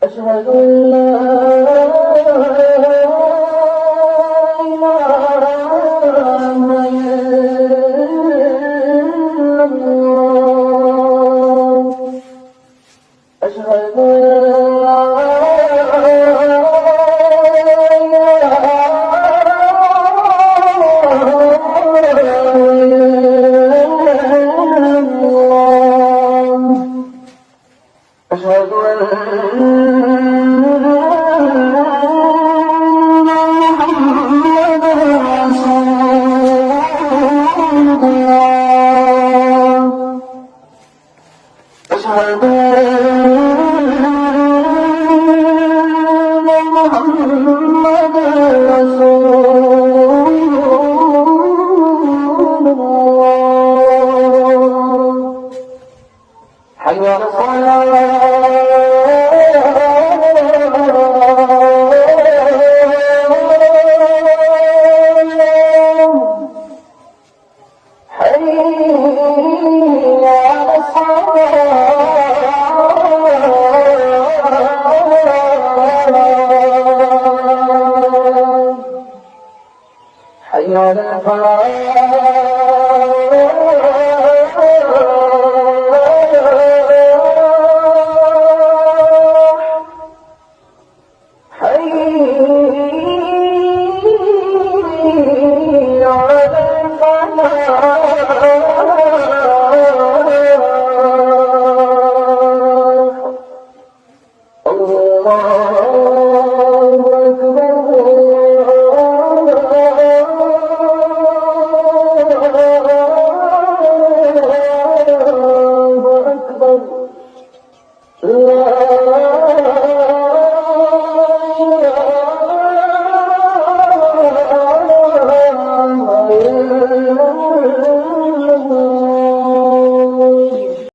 أشهد أن لا إله إلا الله أشهد أن لا أشهد أن محمدًا رسول الله أشهد أن محمدًا رسول الله حي على الصلاة حي على الفلاح حي على الفلاح